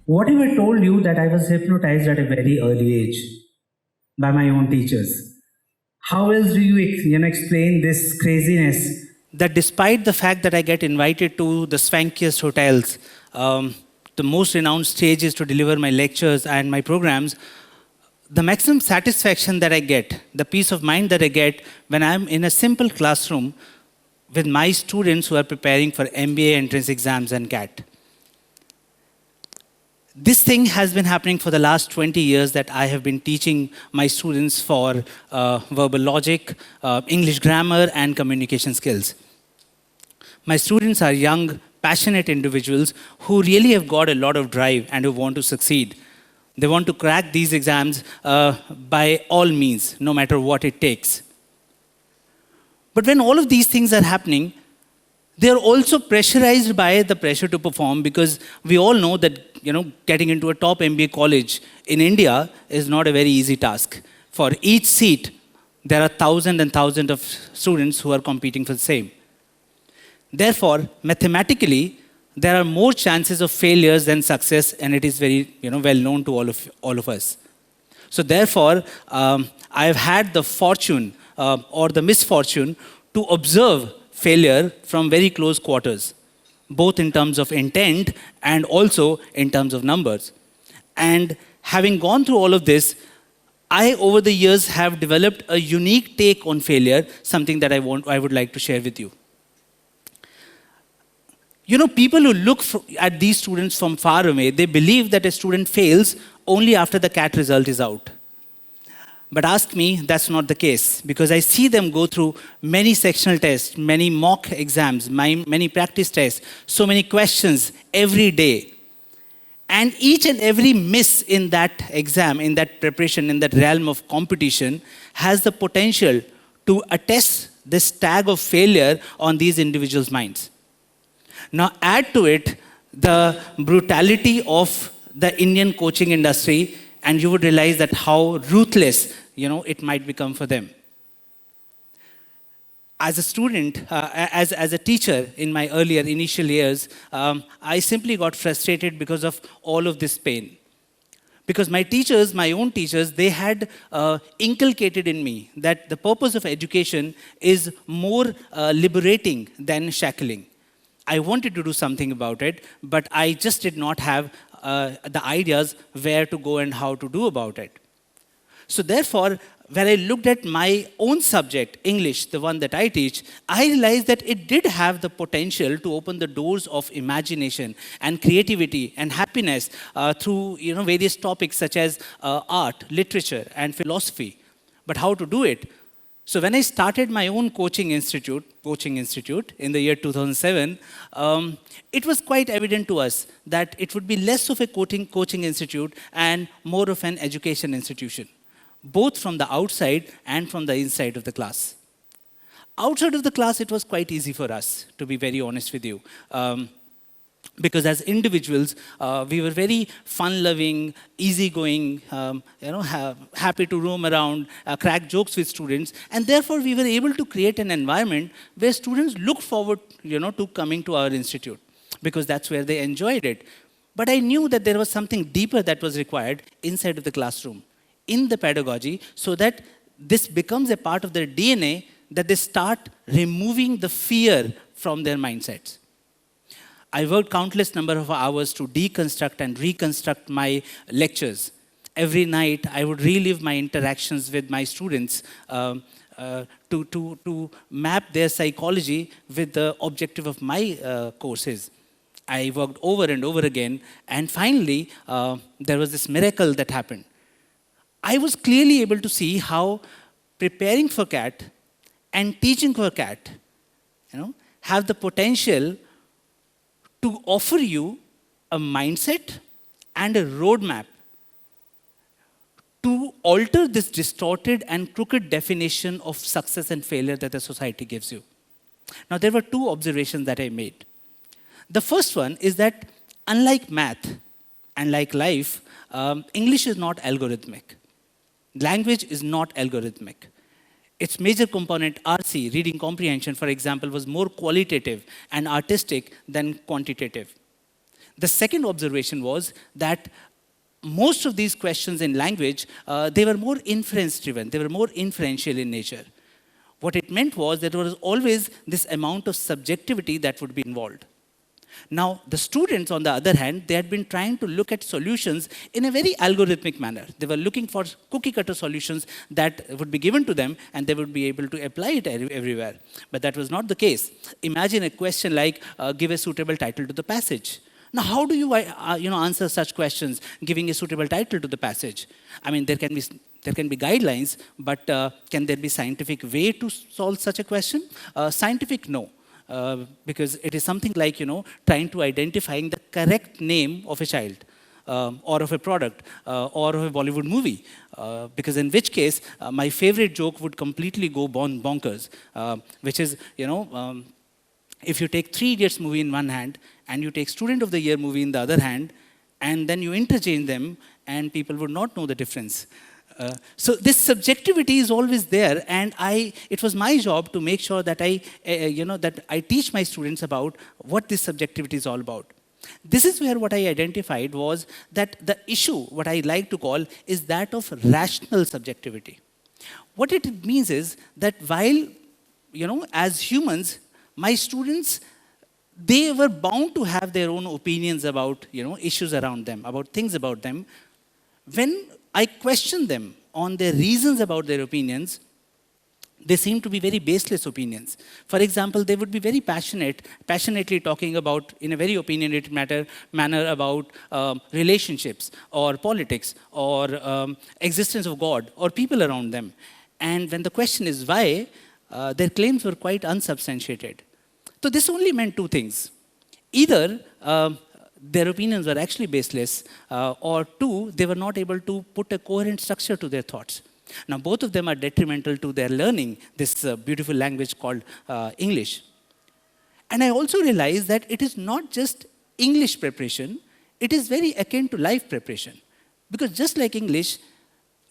What if I told you that I was hypnotized at a very early age by my own teachers? How else do you explain this craziness? That despite the fact that I get invited to the swankiest hotels, the most renowned stages to deliver my lectures and my programs, the maximum satisfaction that I get, the peace of mind that I get when I'm in a simple classroom with my students who are preparing for MBA entrance exams and CAT. This thing has been happening for the last 20 years that I have been teaching my students for verbal logic, English grammar, and communication skills. My students are young, passionate individuals who really have got a lot of drive and who want to succeed. They want to crack these exams by all means, no matter what it takes. But when all of these things are happening, they are also pressurized by the pressure to perform, because we all know that getting into a top MBA college in India is not a very easy task. For each seat, there are thousands and thousands of students who are competing for the same. Therefore, mathematically, there are more chances of failures than success, and it is very well known to all of us. So therefore, I have had the fortune or the misfortune to observe failure from very close quarters, both in terms of intent and also in terms of numbers. And having gone through all of this, I, over the years, have developed a unique take on failure, something that I would like to share with you. People who look at these students from far away, they believe that a student fails only after the CAT result is out. But ask me, that's not the case, because I see them go through many sectional tests, many mock exams, many practice tests, so many questions every day. And each and every miss in that exam, in that preparation, in that realm of competition, has the potential to attest this tag of failure on these individuals' minds. Now add to it the brutality of the Indian coaching industry, and you would realize that how ruthless it might become for them. As a student, as a teacher in my earlier initial years, I simply got frustrated because of all of this pain. Because my teachers, my own teachers, they had inculcated in me that the purpose of education is more liberating than shackling. I wanted to do something about it, but I just did not have the ideas where to go and how to do about it. So therefore, when I looked at my own subject, English, the one that I teach, I realized that it did have the potential to open the doors of imagination and creativity and happiness through various topics such as art, literature, and philosophy. But how to do it? So when I started my own coaching institute in the year 2007, it was quite evident to us that it would be less of a coaching institute and more of an education institution, both from the outside and from the inside of the class. Outside of the class, it was quite easy for us, to be very honest with you. Because as individuals, we were very fun-loving, easygoing, happy to roam around, crack jokes with students, and therefore we were able to create an environment where students looked forward, to coming to our institute, because that's where they enjoyed it. But I knew that there was something deeper that was required inside of the classroom, in the pedagogy, so that this becomes a part of their DNA, that they start removing the fear from their mindsets. I worked countless number of hours to deconstruct and reconstruct my lectures. Every night, I would relive my interactions with my students to map their psychology with the objective of my courses. I worked over and over again, and finally, there was this miracle that happened. I was clearly able to see how preparing for CAT and teaching for CAT, have the potential to offer you a mindset and a roadmap to alter this distorted and crooked definition of success and failure that the society gives you. Now, there were two observations that I made. The first one is that unlike math and like life, English is not algorithmic. Language is not algorithmic. Its major component, RC, reading comprehension, for example, was more qualitative and artistic than quantitative. The second observation was that most of these questions in language, they were more inference-driven. They were more inferential in nature. What it meant was that there was always this amount of subjectivity that would be involved. Now, the students, on the other hand, they had been trying to look at solutions in a very algorithmic manner. They were looking for cookie-cutter solutions that would be given to them, and they would be able to apply it everywhere. But that was not the case. Imagine a question like, give a suitable title to the passage. Now, how do you answer such questions, giving a suitable title to the passage? I mean, there can be guidelines, but can there be scientific way to solve such a question? Scientific, no. Because it is something like, trying to identifying the correct name of a child, or of a product, or of a Bollywood movie. Because in which case, my favorite joke would completely go bonkers, which is, if you take 3 Idiots movie in one hand, and you take Student of the Year movie in the other hand, and then you interchange them, and people would not know the difference. So this subjectivity is always there, and it was my job to make sure that I teach my students about what this subjectivity is all about. This is where what I identified was that the issue, what I like to call, is that of rational subjectivity. What it means is that while, as humans, my students, they were bound to have their own opinions about, issues around them, about things about them. When I questioned them on their reasons about their opinions, they seem to be very baseless opinions. For example, they would be very passionately talking about, in a very opinionated manner about relationships, or politics, or existence of God, or people around them. And when the question is why, their claims were quite unsubstantiated. So this only meant 2 things. Either their opinions were actually baseless, or 2, they were not able to put a coherent structure to their thoughts. Now, both of them are detrimental to their learning this beautiful language called English. And I also realized that it is not just English preparation, it is very akin to life preparation. Because just like English,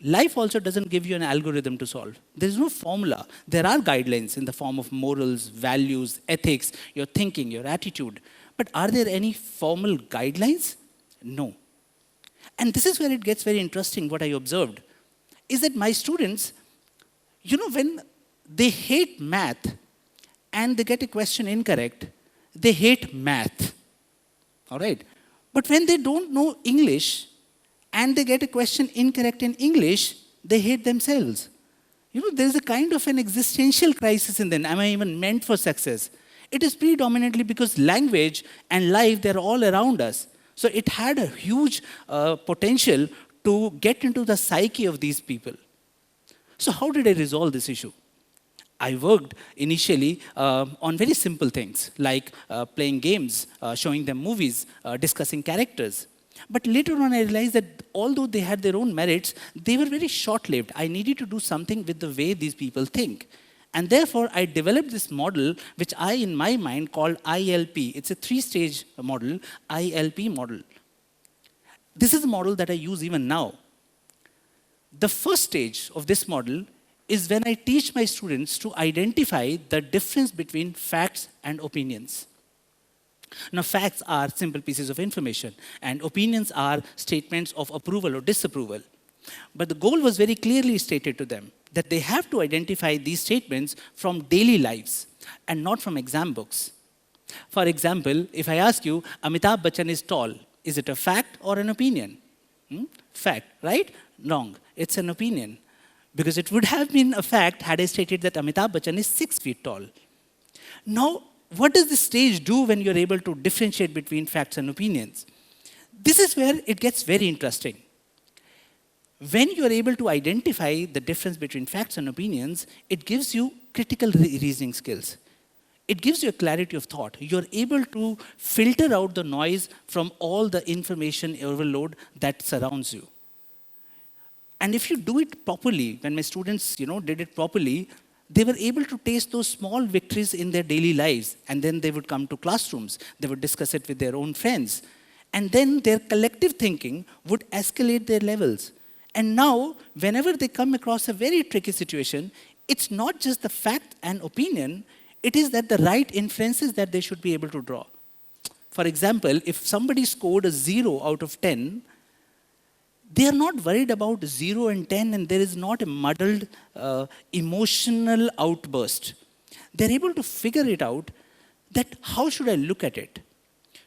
life also doesn't give you an algorithm to solve. There is no formula. There are guidelines in the form of morals, values, ethics, your thinking, your attitude. But are there any formal guidelines? No. And this is where it gets very interesting, what I observed, is that my students, when they hate math and they get a question incorrect, they hate math. All right? But when they don't know English and they get a question incorrect in English, they hate themselves. There's a kind of an existential crisis in them. Am I even meant for success? It is predominantly because language and life, they're all around us. So it had a huge potential to get into the psyche of these people. So how did I resolve this issue? I worked initially on very simple things, like playing games, showing them movies, discussing characters. But later on, I realized that although they had their own merits, they were very short-lived. I needed to do something with the way these people think. And therefore, I developed this model, which I, in my mind, called ILP. It's a 3-stage model, ILP model. This is a model that I use even now. The first stage of this model is when I teach my students to identify the difference between facts and opinions. Now, facts are simple pieces of information, and opinions are statements of approval or disapproval. But the goal was very clearly stated to them, that they have to identify these statements from daily lives and not from exam books. For example, if I ask you, Amitabh Bachchan is tall, is it a fact or an opinion? Fact, right? Wrong. It's an opinion. Because it would have been a fact had I stated that Amitabh Bachchan is 6 feet tall. Now, what does this stage do when you're able to differentiate between facts and opinions? This is where it gets very interesting. When you're able to identify the difference between facts and opinions, it gives you critical reasoning skills. It gives you a clarity of thought. You're able to filter out the noise from all the information overload that surrounds you. And if you do it properly, when my students, did it properly, they were able to taste those small victories in their daily lives. And then they would come to classrooms. They would discuss it with their own friends. And then their collective thinking would escalate their levels. And now, whenever they come across a very tricky situation, it's not just the fact and opinion, it is that the right inferences that they should be able to draw. For example, if somebody scored a 0 out of 10, they are not worried about 0 and 10, and there is not a muddled emotional outburst. They're able to figure it out that how should I look at it?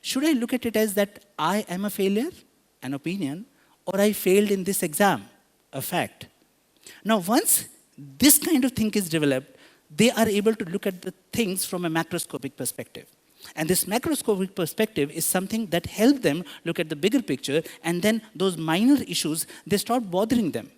Should I look at it as that I am a failure, an opinion, or I failed in this exam, a fact? Now, once this kind of thing is developed, they are able to look at the things from a macroscopic perspective. And this macroscopic perspective is something that helps them look at the bigger picture, and then those minor issues, they stop bothering them.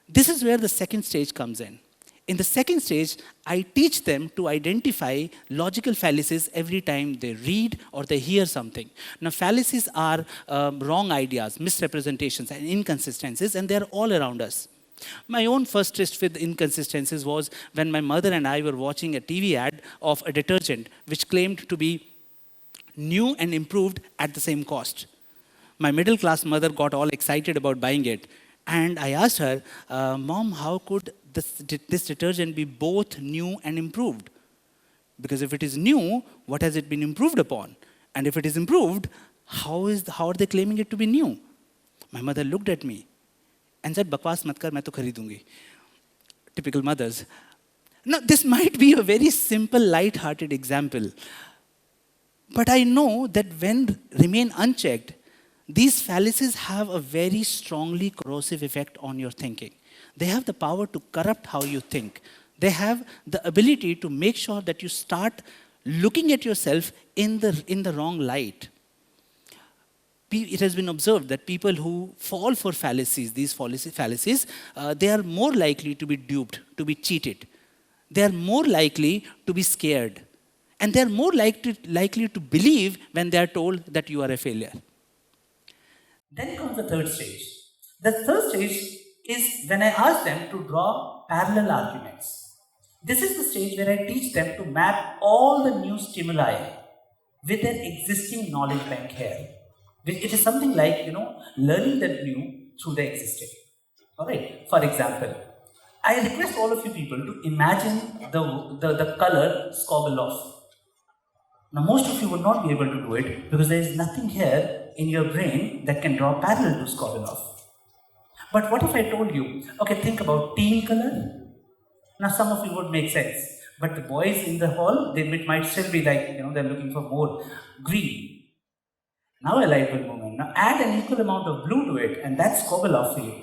This is where the second stage comes in. In the second stage, I teach them to identify logical fallacies every time they read or they hear something. Now, fallacies are wrong ideas, misrepresentations, and inconsistencies, and they're all around us. My own first tryst with inconsistencies was when my mother and I were watching a TV ad of a detergent which claimed to be new and improved at the same cost. My middle class mother got all excited about buying it. And I asked her, Mom, how could this detergent be both new and improved? Because if it is new, what has it been improved upon? And if it is improved, how are they claiming it to be new? My mother looked at me and said, Bakwas mat kar, main to kharidungi. Typical mothers. Now, this might be a very simple, light-hearted example. But I know that when remain unchecked, these fallacies have a very strongly corrosive effect on your thinking. They have the power to corrupt how you think. They have the ability to make sure that you start looking at yourself in the wrong light. It has been observed that people who fall for fallacies, these fallacies, they are more likely to be duped, to be cheated. They are more likely to be scared. And they are more likely to believe when they are told that you are a failure. Then comes the third stage. The third stage is when I ask them to draw parallel arguments. This is the stage where I teach them to map all the new stimuli with their existing knowledge bank here. It is something like, learning the new through the existing. All right. For example, I request all of you people to imagine the color Skobeloff. Now, most of you would not be able to do it because there is nothing here in your brain that can draw parallel to Skobeloff. But what if I told you, okay, think about teal color? Now, some of you would make sense. But the boys in the hall, they might still be like, they're looking for more green. Now a light bulb moment. Now add an equal amount of blue to it, and that's Skobeloff for you.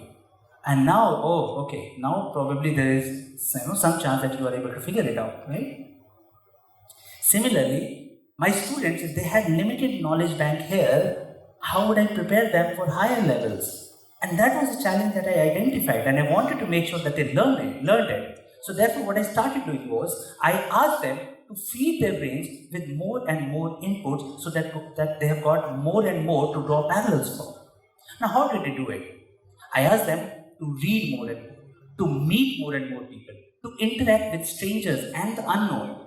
And now, now probably there is some chance that you are able to figure it out, right? Similarly, my students, if they had limited knowledge bank here, how would I prepare them for higher levels? And that was a challenge that I identified, and I wanted to make sure that they learned it. So therefore, what I started doing was, I asked them to feed their brains with more and more inputs so that they have got more and more to draw parallels from. Now, how did they do it? I asked them to read more and more, to meet more and more people, to interact with strangers and the unknown.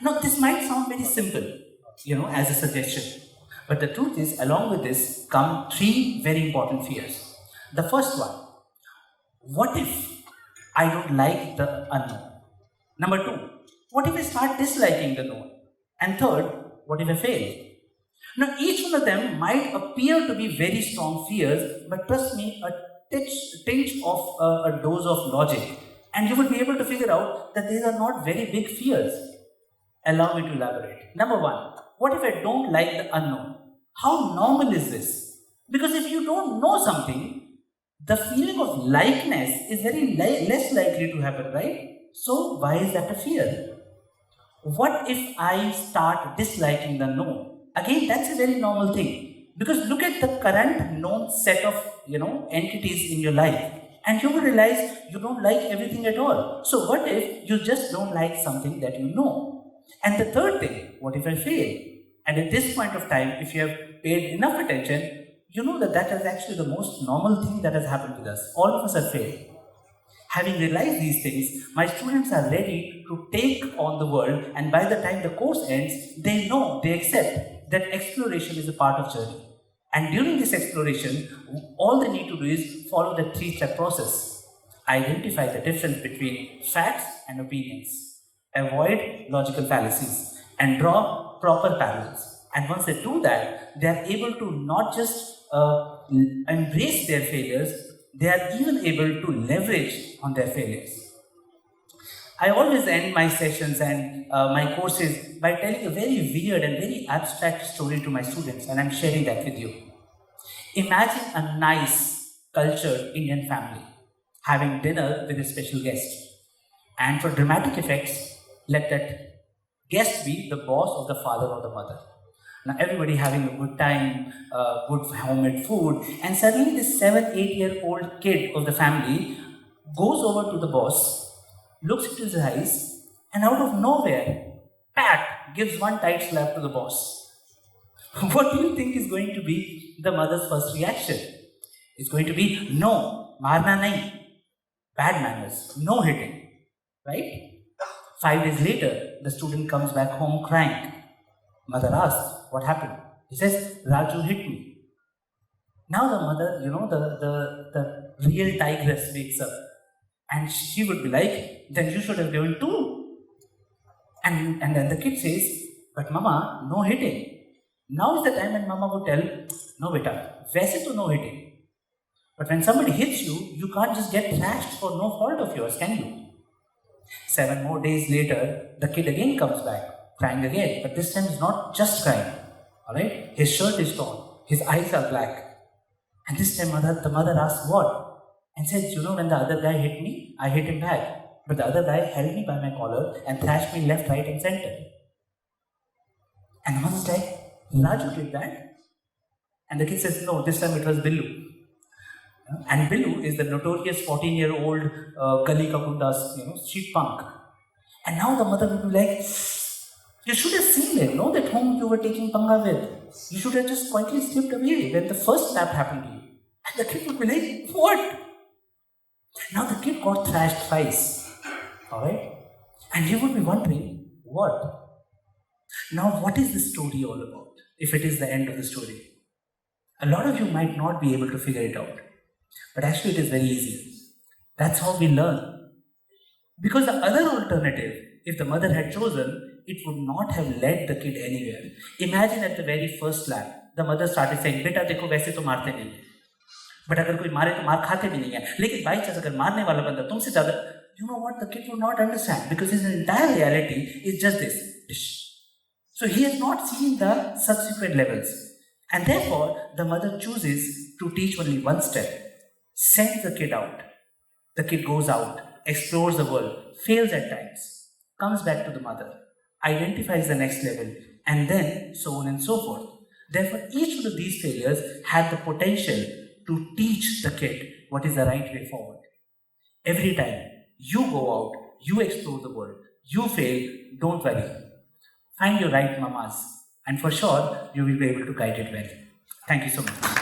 Now, this might sound very simple, as a suggestion. But the truth is, along with this come three very important fears. The first one, what if I don't like the unknown? Number two, what if I start disliking the known? And third, what if I fail? Now, each one of them might appear to be very strong fears, but trust me, a tinge of a dose of logic, and you will be able to figure out that these are not very big fears. Allow me to elaborate. Number one, what if I don't like the unknown? How normal is this? Because if you don't know something, the feeling of likeness is very less likely to happen, right? So, why is that a fear? What if I start disliking the known? Again, that's a very normal thing. Because look at the current known set of, entities in your life. And you will realize you don't like everything at all. So what if you just don't like something that you know? And the third thing, what if I fail? And at this point of time, if you have paid enough attention, you know that is actually the most normal thing that has happened with us. All of us have failed. Having realized these things, my students are ready to take on the world, and by the time the course ends, they accept that exploration is a part of journey. And during this exploration, all they need to do is follow the three-step process. Identify the difference between facts and opinions. Avoid logical fallacies. And draw proper parallels. And once they do that, they are able to not just embrace their failures, they are even able to leverage on their failures. I always end my sessions and my courses by telling a very weird and very abstract story to my students, and I'm sharing that with you. Imagine a nice, cultured Indian family having dinner with a special guest. And for dramatic effects, let that guest be the boss of the father or the mother. Now everybody having a good time, good homemade food, and suddenly this 7-8-year-old kid of the family goes over to the boss, looks into his eyes, and out of nowhere, pat, gives one tight slap to the boss. What do you think is going to be the mother's first reaction? It's going to be, no, marna nahi, bad manners, no hitting, right? 5 days later, the student comes back home crying. Mother asks, what happened? He says, Raju hit me. Now the mother, the real tigress wakes up. And she would be like, then you should have given 2. And then the kid says, but mama, no hitting. Now is the time when mama would tell, no beta, वैसे तो no hitting. But when somebody hits you, you can't just get thrashed for no fault of yours, can you? 7 more days later, the kid again comes back, crying again. But this time he's not just crying, alright? His shirt is torn, his eyes are black. And this time the mother asks, what? And says, when the other guy hit me, I hit him back. But the other guy held me by my collar and thrashed me left, right and center. And the mother's like, Raju did that? And the kid says, no, this time it was Billu. And Billu is the notorious 14-year-old Gali Kakunda's, street punk. And now the mother will be like, you should have seen it, no? That whom you were taking panga with. You should have just quietly slipped away when the first slap happened to you. And the kid would be like, what? Now the kid got thrashed twice. Alright? And you would be wondering, what? Now what is the story all about? If it is the end of the story. A lot of you might not be able to figure it out. But actually it is very easy. That's how we learn. Because the other alternative, if the mother had chosen, it would not have led the kid anywhere. Imagine at the very first slap, the mother started saying, beta dekho वैसे तो मारते नहीं है. But अगर कोई मारे तो मार खाते भी नहीं है. लेकिन by chance अगर मारने वाला बंदा तुमसे ज़्यादा, you know what, the kid would not understand because his entire reality is just this. So he has not seen the subsequent levels. And therefore, the mother chooses to teach only one step. Sends the kid out. The kid goes out, explores the world, fails at times, comes back to the mother, identifies the next level, and then so on and so forth. Therefore, each of these failures had the potential to teach the kid what is the right way forward. Every time you go out, you explore the world, you fail, don't worry. Find your right mamas, and for sure, you will be able to guide it well. Thank you so much.